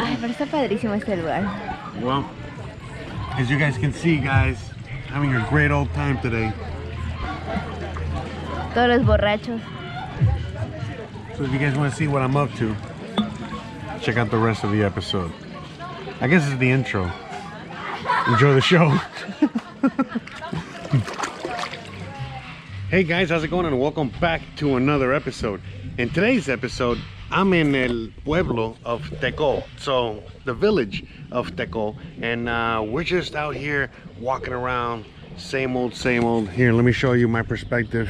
Ay, pero está padrísimo este lugar. Well, as you guys can see, guys, having a great old time today. Todos los borrachos. So if you guys want to see what I'm up to, check out the rest of the episode. I guess it's the intro. Enjoy the show. Hey guys, how's it going? And welcome back to another episode. In today's episode, I'm in el pueblo of Tecoh, so the village of Tecoh, and we're just out here walking around, same old, same old. Here, let me show you my perspective.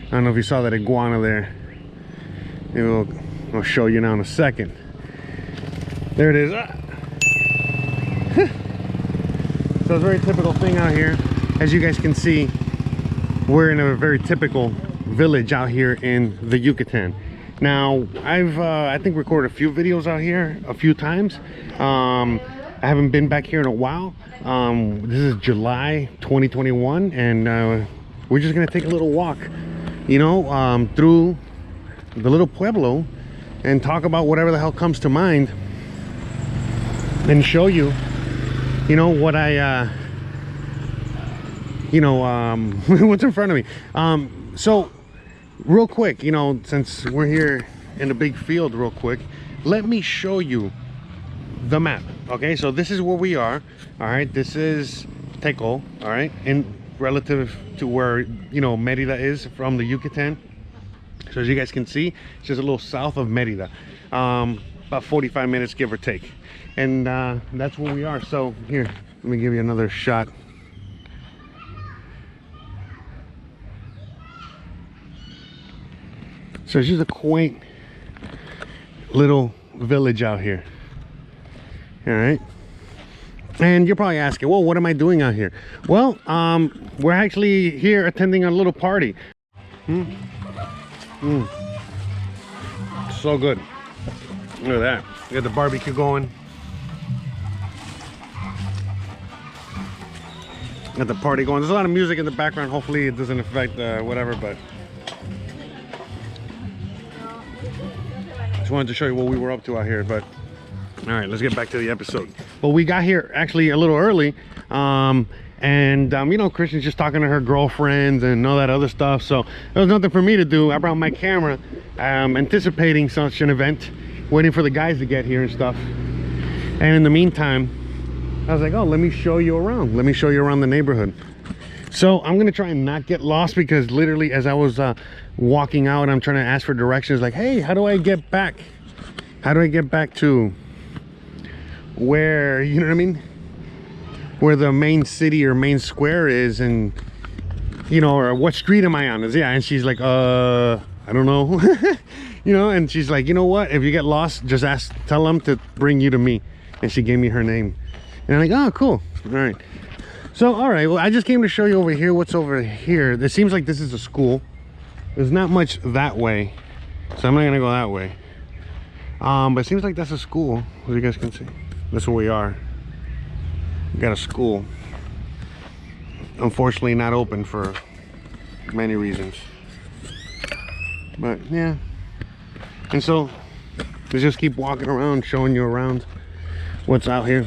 I don't know if you saw that iguana there. Maybe I'll show you now in a second. There it is. So it's a very typical thing out here. As you guys can see, we're in a very typical village out here in the Yucatan. Now, I've I think recorded a few videos out here a few times. I haven't been back here in a while. This is July 2021, and we're just gonna take a little walk, you know, through the little pueblo and talk about whatever the hell comes to mind and show you, you know, what I you know, what's in front of me. So real quick, you know, since we're here in the big field, real quick, let me show you the map. Okay, so this is where we are. All right, this is Tecoh, all right, in relative to where, you know, Merida is from the Yucatan. So as you guys can see, it's just a little south of Merida, about 45 minutes give or take, and that's where we are. So here, let me give you another shot. So it's just a quaint little village out here. All right, and you're probably asking, well, what am I doing out here? Well, we're actually here attending a little party. So good. Look at that. We got the barbecue going. Got the party going. There's a lot of music in the background. Hopefully it doesn't affect whatever, but just wanted to show you what we were up to out here. But all right, let's get back to the episode. Well, we got here actually a little early, and you know, Christian's just talking to her girlfriends and all that other stuff, so there was nothing for me to do. I brought my camera, anticipating such an event, waiting for the guys to get here and stuff. And in the meantime, I was like, oh, let me show you around. Let me show you around the neighborhood. So I'm gonna try and not get lost, because literally as I was walking out, I'm trying to ask for directions, like, hey, how do I get back? How do I get back to where, you know what I mean, where the main city or main square is, and you know, or what street am I on? Yeah, and she's like, I don't know. You know, and she's like, you know what, if you get lost, just ask, tell them to bring you to me. And she gave me her name, and I'm like, oh, cool. All right, so all right, well, I just came to show you over here what's over here. It seems like this is a school. There's not much that way, so I'm not gonna go that way, but it seems like that's a school, as you guys can see. That's where we are. We got a school, unfortunately not open for many reasons, but yeah. And so let's just keep walking around, showing you around what's out here.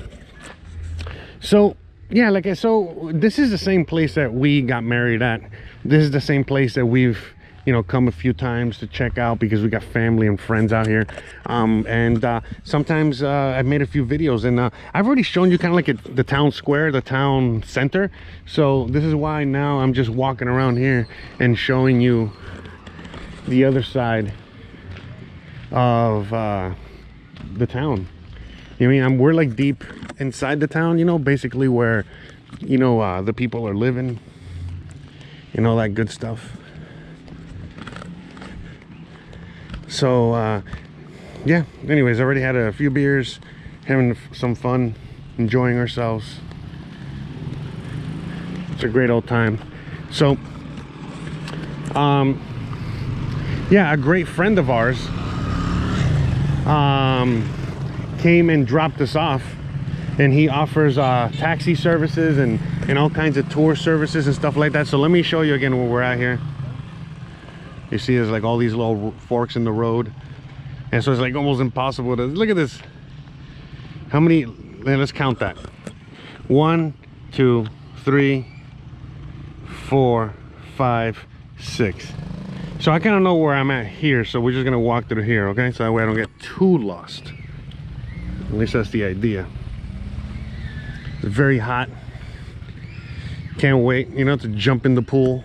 So yeah, like, so this is the same place that we got married at. This is the same place that we've, you know, come a few times to check out, because we got family and friends out here. And sometimes I've made a few videos, and I've already shown you kind of like the town square, the town center. So this is why now I'm just walking around here and showing you the other side of the town. You know, I mean, we're like deep inside the town, you know, basically where, you know, the people are living and all that good stuff. So yeah, anyways, I already had a few beers, having some fun, enjoying ourselves. It's a great old time. So yeah, a great friend of ours came and dropped us off, and he offers taxi services and all kinds of tour services and stuff like that. So let me show you again where we're at here. You see there's like all these little forks in the road, and so it's like almost impossible to look at this. How many? Let's count that. 1, 2, 3, 4, 5, 6. So I kind of know where I'm at here, so we're just gonna walk through here, okay? So that way I don't get too lost. At least that's the idea. It's very hot. Can't wait, you know, to jump in the pool.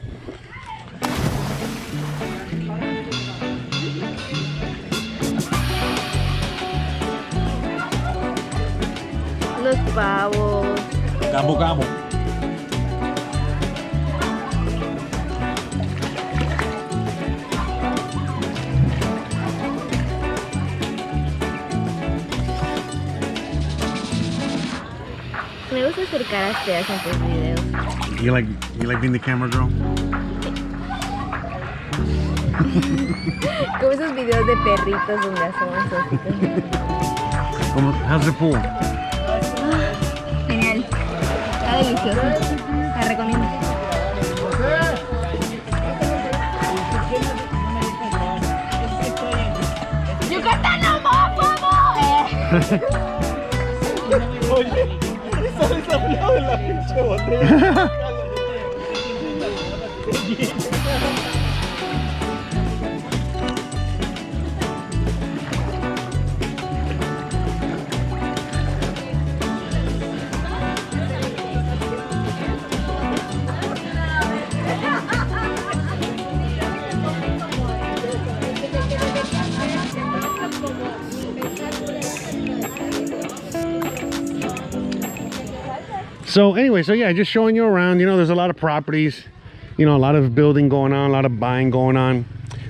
Los pavos. Cabo, cabo. Me gusta hacer caras feas en tus videos. You like being the camera girl? Como esos videos de perritos donde asoman sus ojitos. How's the pool? Genial. Está delicioso. La recomiendo. ¡Yucatán homófobo! Oye, ¿sabes hablado de la pinche botella? So anyway, so yeah, just showing you around. You know, there's a lot of properties, you know, a lot of building going on, a lot of buying going on.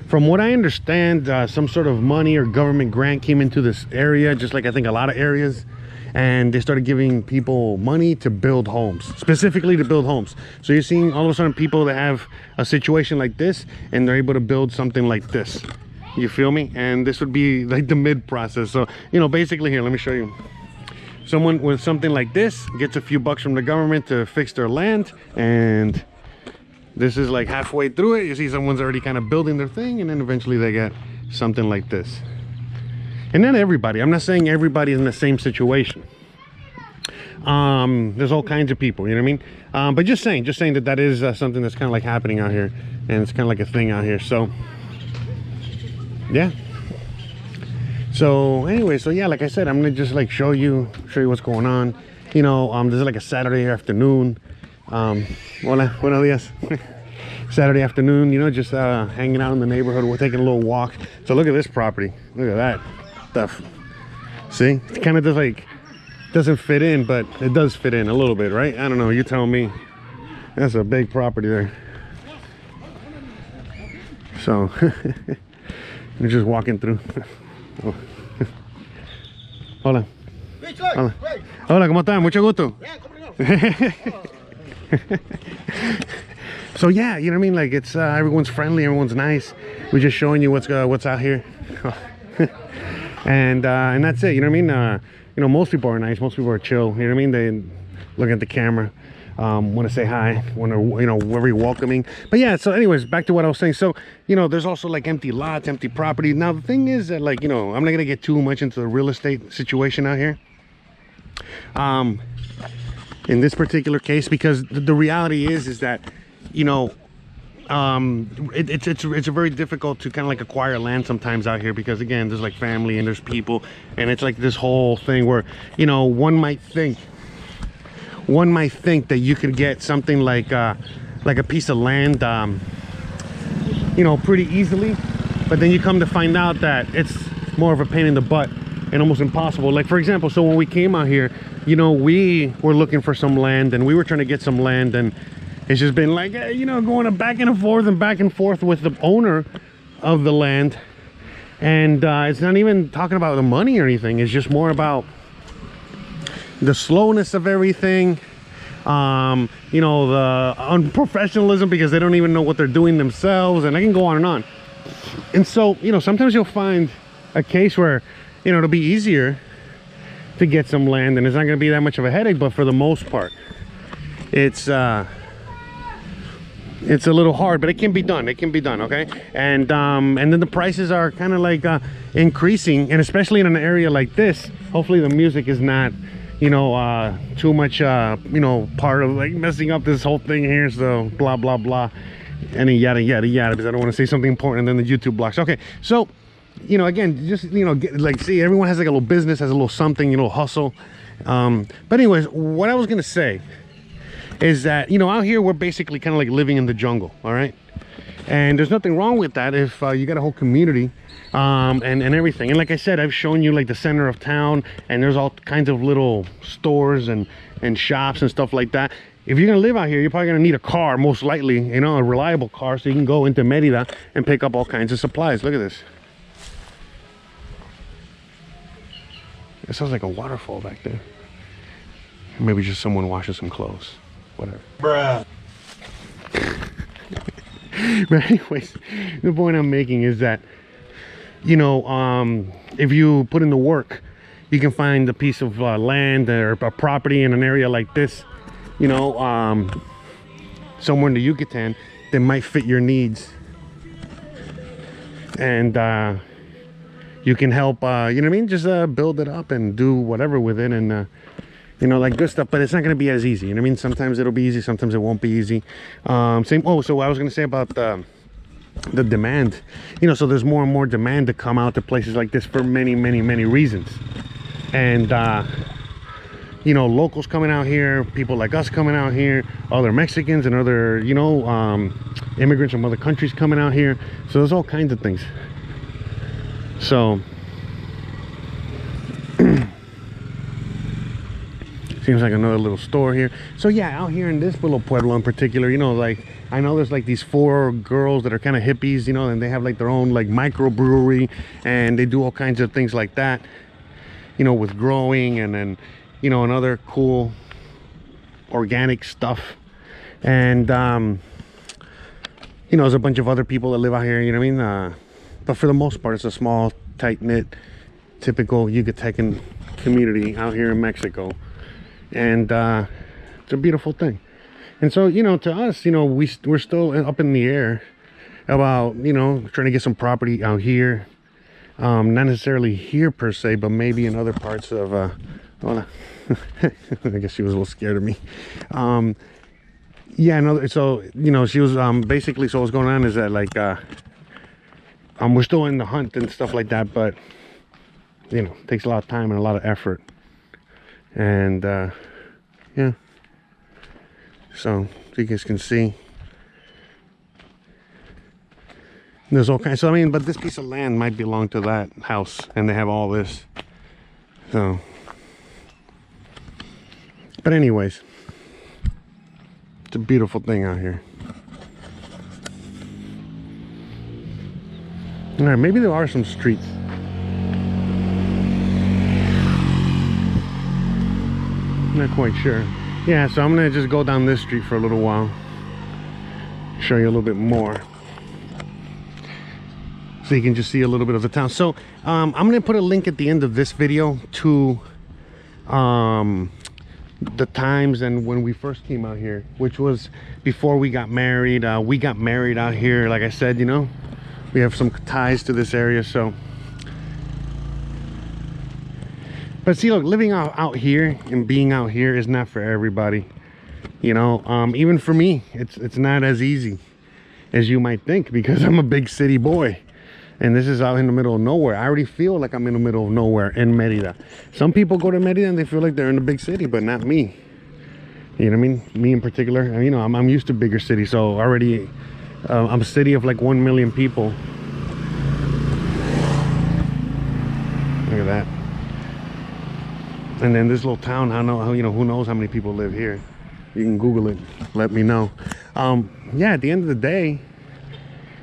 From what I understand, some sort of money or government grant came into this area, just like I think a lot of areas, and they started giving people money to build homes, specifically to build homes. So you're seeing all of a sudden people that have a situation like this and they're able to build something like this. You feel me? And this would be like the mid process. So, you know, basically here, let me show you. Someone with something like this gets a few bucks from the government to fix their land, and this is like halfway through it. You see someone's already kind of building their thing, and then eventually they get something like this. And not everybody, I'm not saying everybody is in the same situation. There's all kinds of people, you know what I mean? But just saying that is something that's kind of like happening out here, and it's kind of like a thing out here. So yeah. So anyway, so yeah, like I said, I'm gonna just like show you what's going on. You know, this is like a Saturday afternoon. Hola, buenos dias. Saturday afternoon, you know, just hanging out in the neighborhood. We're taking a little walk. So look at this property. Look at that stuff. See, it kind of just like doesn't fit in, but it does fit in a little bit, right? I don't know, you tell me. That's a big property there. So we're just walking through. Oh. Hola. Hola. Hola, ¿cómo estás? Mucho gusto. So yeah, you know what I mean? Like it's everyone's friendly, everyone's nice. We're just showing you what's out here. And that's it, you know what I mean? You know, most people are nice, most people are chill, you know what I mean? They look at the camera, want to say hi, want to, you know, very welcoming. But yeah, so anyways, back to what I was saying. So, you know, there's also like empty lots, empty property. Now the thing is that, like, you know, I'm not gonna get too much into the real estate situation out here in this particular case, because the reality is that, you know, it's very difficult to kind of like acquire land sometimes out here, because again, there's like family and there's people, and it's like this whole thing where, you know, one might think that you could get something like a piece of land, you know, pretty easily, but then you come to find out that it's more of a pain in the butt and almost impossible. Like for example, so when we came out here, you know, we were looking for some land, and we were trying to get some land, and it's just been like, you know, going back and forth with the owner of the land. And it's not even talking about the money or anything. It's just more about the slowness of everything. You know, the unprofessionalism, because they don't even know what they're doing themselves. And I can go on and on. And so, you know, sometimes you'll find a case where, you know, it'll be easier to get some land, and it's not going to be that much of a headache. But for the most part, it's it's a little hard, but it can be done. It can be done, okay? And then the prices are kind of like increasing, and especially in an area like this. Hopefully the music is not, you know, too much, you know, part of like messing up this whole thing here. So blah blah blah, any yada yada yada, because I don't want to say something important and then the YouTube blocks. Okay, so you know, again, just, you know, like, see, everyone has like a little business, has a little something, you know, hustle. But anyways, what I was gonna say is that, you know, out here we're basically kind of like living in the jungle, all right? And there's nothing wrong with that if you got a whole community and everything. And like I said, I've shown you like the center of town, and there's all kinds of little stores and shops and stuff like that. If you're gonna live out here, you're probably gonna need a car, most likely, you know, a reliable car, so you can go into Merida and pick up all kinds of supplies. Look at this. It sounds like a waterfall back there. Maybe just someone washing some clothes. Whatever. Bruh. But anyways, the point I'm making is that, you know, if you put in the work, you can find a piece of land or a property in an area like this, you know, somewhere in the Yucatan that might fit your needs. And you can help, you know what I mean, just build it up and do whatever with it, and you know, like good stuff. But it's not going to be as easy, you know what I mean? Sometimes it'll be easy, sometimes it won't be easy. Same. Oh, so I was going to say about the demand, you know, so there's more and more demand to come out to places like this for many reasons. And you know, locals coming out here, people like us coming out here, other Mexicans and other, you know, immigrants from other countries coming out here. So there's all kinds of things. So seems like another little store here. So yeah, out here in this little pueblo in particular, you know, like I know there's like these 4 girls that are kind of hippies, you know, and they have like their own like microbrewery, and they do all kinds of things like that, you know, with growing and then, you know, and other cool organic stuff. And you know, there's a bunch of other people that live out here, you know what I mean? But for the most part, it's a small, tight-knit, typical Yucatecan community out here in Mexico. And it's a beautiful thing. And so, you know, to us, you know, we're still up in the air about, you know, trying to get some property out here. Not necessarily here per se, but maybe in other parts of I guess she was a little scared of me. Yeah, no, so, you know, she was basically, so what's going on is that, like, we're still in the hunt and stuff like that, but, you know, it takes a lot of time and a lot of effort. And yeah, so you guys can see there's all kinds. So I mean, but this piece of land might belong to that house, and they have all this. So, but anyways, it's a beautiful thing out here. All right, maybe there are some streets. Not quite sure. Yeah, so I'm gonna just go down this street for a little while, show you a little bit more, so you can just see a little bit of the town. So I'm gonna put a link at the end of this video to the times and when we first came out here, which was before we got married. We got married out here, like I said, you know, we have some ties to this area. So but see, look, living out here and being out here is not for everybody, you know. Even for me, it's not as easy as you might think, because I'm a big city boy, and this is out in the middle of nowhere. I already feel like I'm in the middle of nowhere in Merida. Some people go to Merida and they feel like they're in a big city, but not me. You know what I mean? Me in particular, you know, I'm used to bigger cities, so already I'm a city of like 1 million people. Look at that. And then this little town, I know, you know, who knows how many people live here. You can Google it, let me know. Yeah, at the end of the day,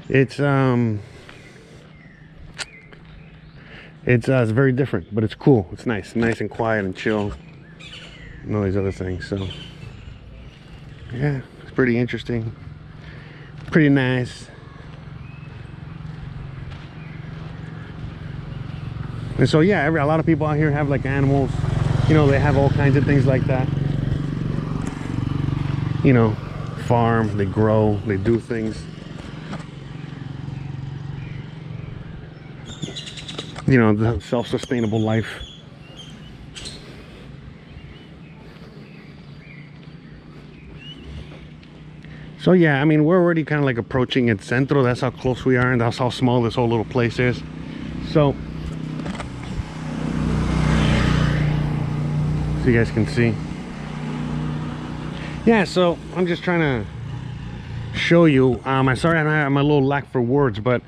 it's very different, but it's cool. It's nice and quiet and chill and all these other things. So yeah, it's pretty interesting, pretty nice. And so yeah, a lot of people out here have like animals, you know, they have all kinds of things like that, you know, farm, they grow, they do things. You know, the self-sustainable life. So yeah, I mean, we're already kind of like approaching El Centro. That's how close we are, and that's how small this whole little place is. So you guys can see. Yeah, so I'm just trying to show you. I'm sorry, I'm a little lack for words, but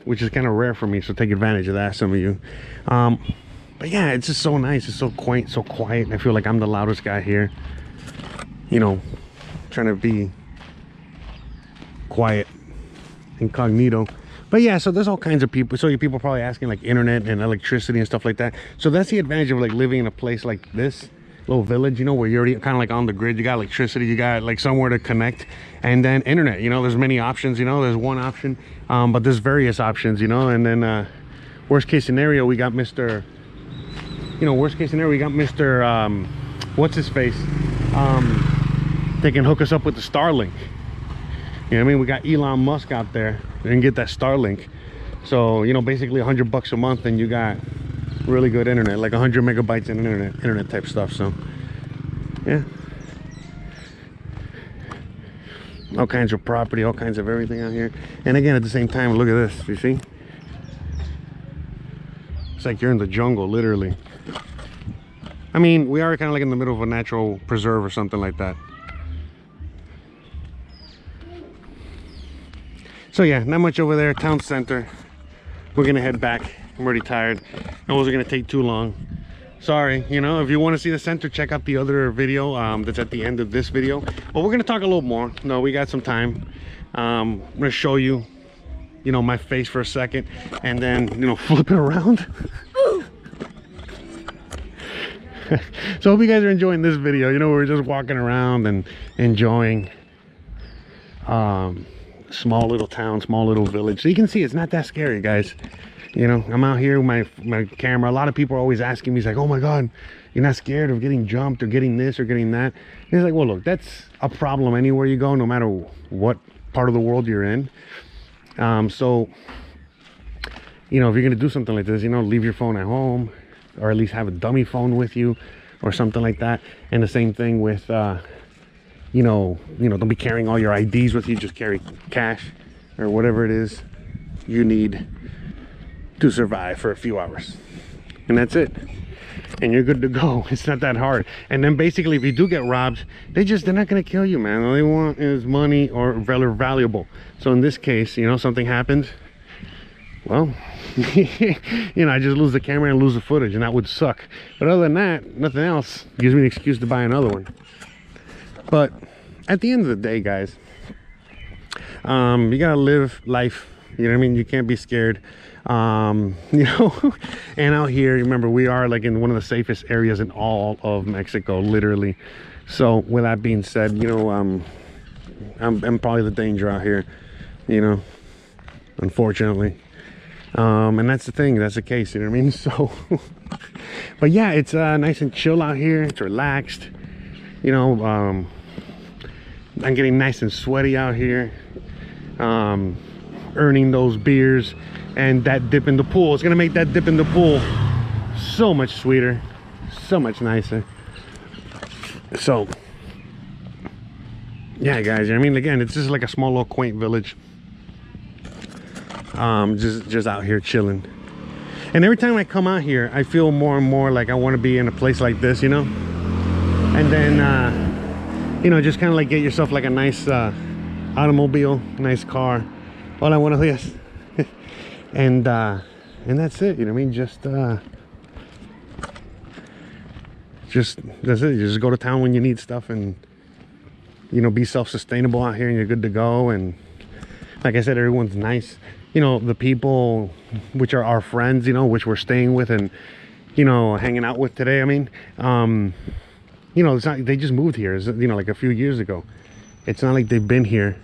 which is kind of rare for me, so take advantage of that, some of you. But yeah, it's just so nice. It's so quaint, so quiet. I feel like I'm the loudest guy here, you know, trying to be quiet, incognito. But yeah, so there's all kinds of people. So you people probably asking like internet and electricity and stuff like that. So that's the advantage of like living in a place like this little village, you know, where you're already kind of like on the grid. You got electricity, you got like somewhere to connect, and then internet, you know, there's many options, you know, there's one option, but there's various options, you know. And then worst case scenario, we got Mr. What's his face, they can hook us up with the Starlink. You know what I mean? We got Elon Musk out there and get that Starlink. So, you know, basically $100 a month and you got really good internet, like 100 megabytes in internet type stuff. So yeah, all kinds of property, all kinds of everything out here. And again, at the same time, look at this, you see? It's like you're in the jungle, literally. I mean, we are kind of like in the middle of a natural preserve or something like that. So yeah, not much over there, town center. We're gonna head back. I'm already tired. It wasn't gonna take too long. Sorry, you know, if you want to see the center, check out the other video that's at the end of this video. But we're gonna talk a little more. No, we got some time. I'm gonna show you, you know, my face for a second, and then, you know, flip it around. So I hope you guys are enjoying this video. You know, we're just walking around and enjoying small little town, small little village. So you can see it's not that scary, guys. You know, I'm out here with my camera. A lot of people are always asking me, it's like, oh my god, you're not scared of getting jumped or getting this or getting that? And it's like, well, look, that's a problem anywhere you go, no matter what part of the world you're in. So, you know, if you're gonna do something like this, you know, leave your phone at home, or at least have a dummy phone with you or something like that. And the same thing with you know, don't be carrying all your IDs with you. Just carry cash or whatever it is you need to survive for a few hours, and that's it, and you're good to go. It's not that hard. And then basically, if you do get robbed, they're not gonna kill you, man. All they want is money or valuable. So in this case, you know, something happened, well, you know, I just lose the camera and lose the footage, and that would suck. But other than that, nothing else gives me an excuse to buy another one. But at the end of the day, guys, you gotta live life. You know what I mean? You can't be scared. You know, and out here, remember, we are like in one of the safest areas in all of Mexico, literally. So with that being said, you know, I'm probably the danger out here, you know, unfortunately. And that's the thing, that's the case, you know what I mean? So but yeah, it's nice and chill out here. It's relaxed, you know. I'm getting nice and sweaty out here, earning those beers, and that dip in the pool is gonna make that dip in the pool so much sweeter, so much nicer. So yeah, guys, I mean, again, it's just like a small little quaint village, just out here chilling. And every time I come out here, I feel more and more like I want to be in a place like this, you know. And then you know, just kind of like get yourself like a nice automobile, nice car. Hola, buenos días. And that's it, you know what I mean? Just that's it. You just go to town when you need stuff, and, you know, be self-sustainable out here, and you're good to go. And like I said, everyone's nice. You know, the people which are our friends, you know, which we're staying with and, you know, hanging out with today, I mean, you know, it's not, they just moved here, you know, like a few years ago. It's not like they've been here.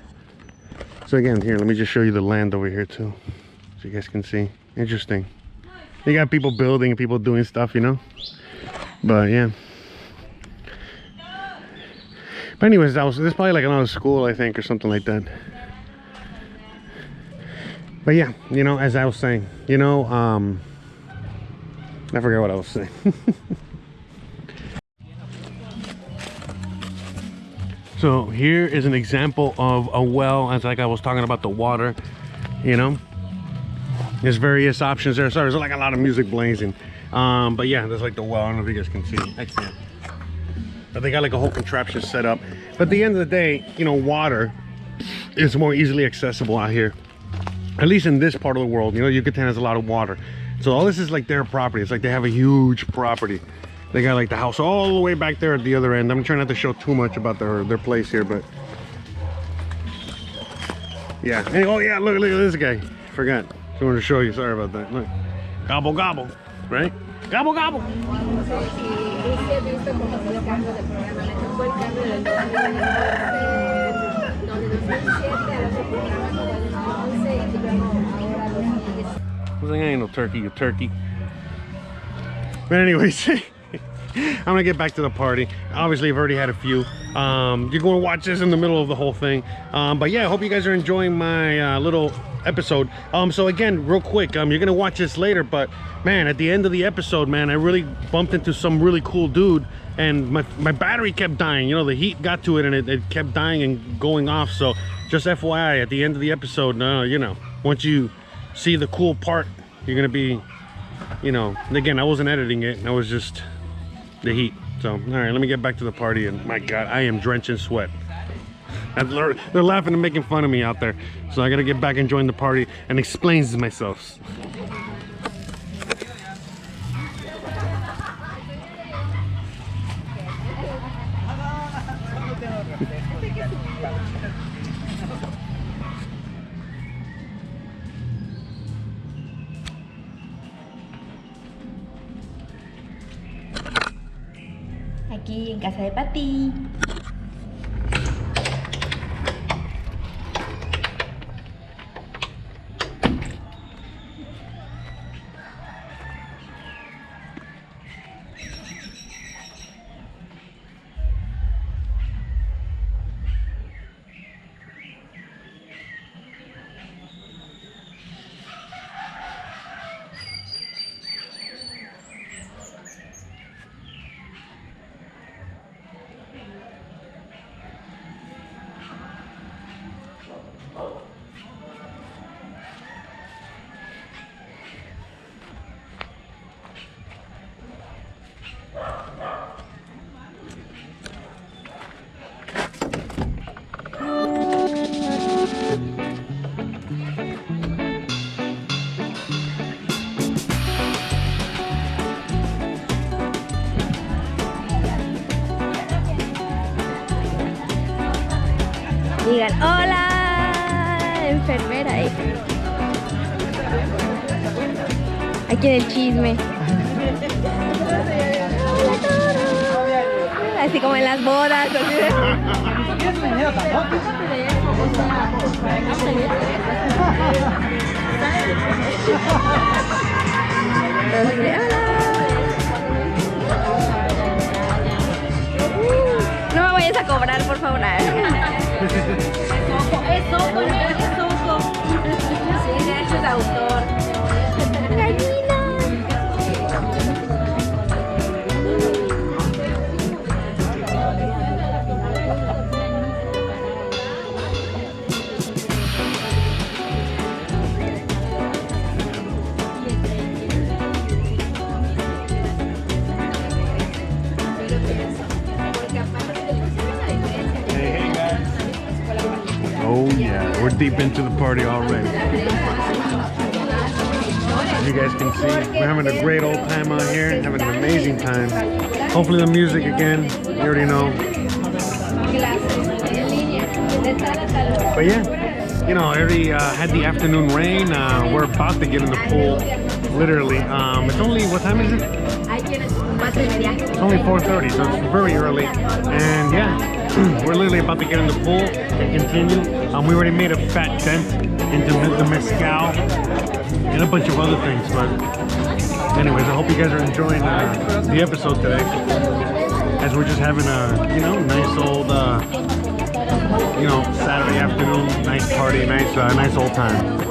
So again, here, let me just show you the land over here too, so you guys can see. Interesting. You got people building, people doing stuff, you know. But yeah, But anyways, this is probably like another school, I think, or something like that. But yeah, you know, as I was saying, you know, I forget what I was saying. So here is an example of a well, as like I was talking about the water, you know. There's various options there. Sorry, there's like a lot of music blazing. But yeah, there's like the well. I don't know if you guys can see. I can't. But they got like a whole contraption set up. But at the end of the day, you know, water is more easily accessible out here. At least in this part of the world. You know, Yucatan has a lot of water. So all this is like their property. It's like they have a huge property. They got like the house all the way back there at the other end. I'm trying not to show too much about their place here, but yeah. And, oh yeah, look at this guy. Forgot. Just wanted to show you. Sorry about that. Look. Gobble gobble. Right? Gobble gobble. I was like, ain't no turkey, you turkey. But anyways, I'm gonna get back to the party. Obviously, I've already had a few. You're going to watch this in the middle of the whole thing. But yeah, I hope you guys are enjoying my little episode. So again, real quick, you're gonna watch this later, but man, at the end of the episode, man, I really bumped into some really cool dude, and my battery kept dying. You know, the heat got to it, and it kept dying and going off. So just FYI, at the end of the episode, you know, once you see the cool part, you're gonna be, you know, again, I wasn't editing it. I was just the heat. So all right, let me get back to the party. And my god, I am drenched in sweat. They're laughing and making fun of me out there, so I gotta get back and join the party and explain myself. Aquí en casa de Pati. Digan, hola, enfermera. Aquí en el chisme. Así como en las bodas. Así de... No me vayas a cobrar, por favor. Es Soco, es Soco. Sí, derechos de autor. Oh yeah, we're deep into the party already. As you guys can see, we're having a great old time out here, having an amazing time. Hopefully the music again, you already know. But yeah, you know, I already had the afternoon rain. We're about to get in the pool, literally. It's only, what time is it? It's only 4:30, so it's very early. And yeah, we're literally about to get in the pool and continue. We already made a fat dent into the mezcal and a bunch of other things. But anyways, I hope you guys are enjoying the episode today. as we're just having a, you know, nice old, you know, Saturday afternoon, nice party, nice old time.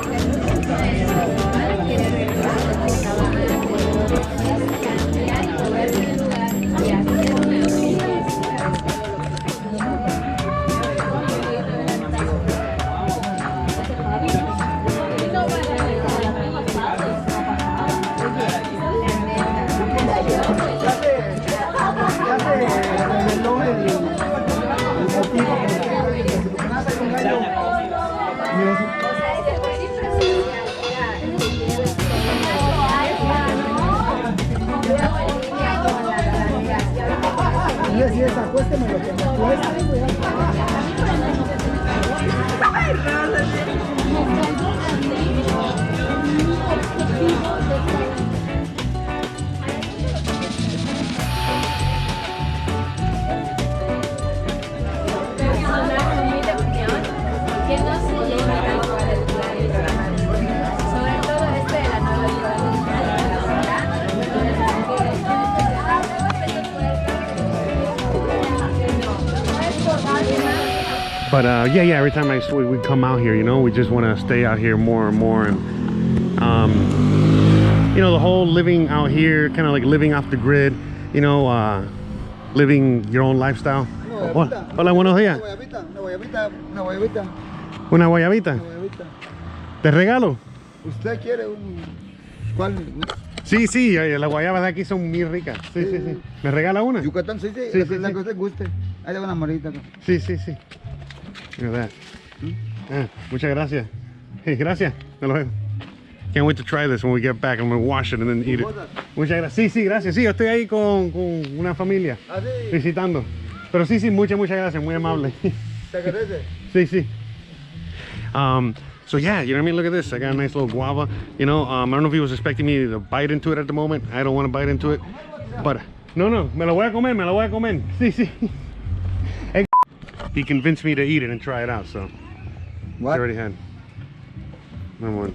But yeah, every time we come out here, you know, we just want to stay out here more and more. And you know, the whole living out here, kind of like living off the grid, you know, living your own lifestyle. Hola, buenos días. Una guayabita. ¿Te regalo? ¿Usted quiere un... ¿Cuál? Sí, sí, las guayabas de aquí son muy ricas. Sí, sí, sí. ¿Me regala una? Yucatán, sí, sí, la que usted guste. Ahí le van a morita. Sí, sí, sí. Look at that. Muchas gracias. Hey, gracias. Hasta luego. Can't wait to try this when we get back. I'm going to wash it and then eat it. Muchas gracias. Sí, sí, gracias. Sí, yo estoy ahí con una familia visitando. Pero sí, sí, muchas gracias. Muy amable. ¿Te agradece? Sí, sí. So yeah, you know what I mean? Look at this. I got a nice little guava. You know, I don't know if he was expecting me to bite into it at the moment. I don't want to bite into it. But, no, me lo voy a comer, Sí, sí. He convinced me to eat it and try it out, so. What? I already had. Number one.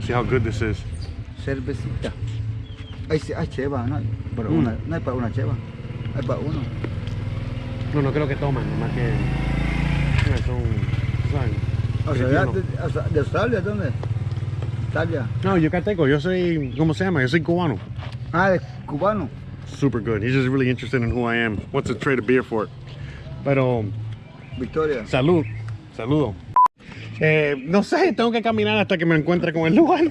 See how good this is. Cervecita. Hay cheva, ¿no? Para una, no hay para una cheva. Hay para uno. No creo que toman, nomás que son, ¿saben? O sea, ¿de Australia? ¿Dónde? Italia. No, Yucateco. Yo soy, ¿cómo se llama? Yo soy cubano. Ah, de cubano. Super good. He's just really interested in who I am. Wants to trade a beer for it. Pero, Victoria. Saludo. No sé, tengo que caminar hasta que me encuentre con el lugar.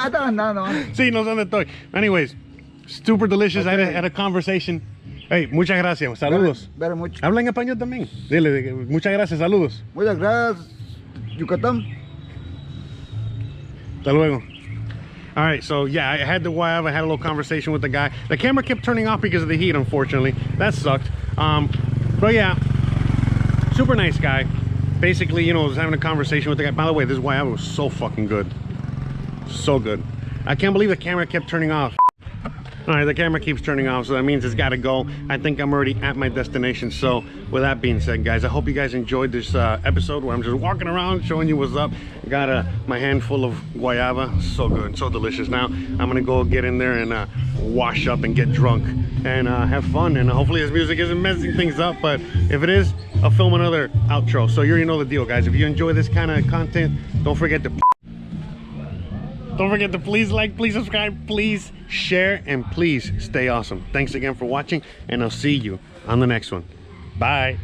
Está andando. Sí, no sé dónde estoy. Anyways, super delicious. Okay. I had a conversation. Hey, muchas gracias. Saludos. Very much. Habla en español también. Dile, muchas gracias. Saludos. Muchas gracias, Yucatán. Hasta luego. All right, so yeah, I had the guava. I had a little conversation with the guy. The camera kept turning off because of the heat, unfortunately. That sucked. But yeah, super nice guy. Basically, you know, I was having a conversation with the guy. By the way, this guava was so fucking good. So good. I can't believe the camera kept turning off. All right, the camera keeps turning off, so that means it's got to go. I think I'm already at my destination. So with that being said, guys, I hope you guys enjoyed this episode where I'm just walking around showing you what's up. Got my handful of guayaba. So good, so delicious. Now I'm gonna go get in there and wash up and get drunk and have fun. And hopefully this music isn't messing things up, but if it is, I'll film another outro. So you already know the deal, guys. If you enjoy this kind of content, don't forget to please like, please subscribe, please share, and please stay awesome. Thanks again for watching, and I'll see you on the next one. Bye.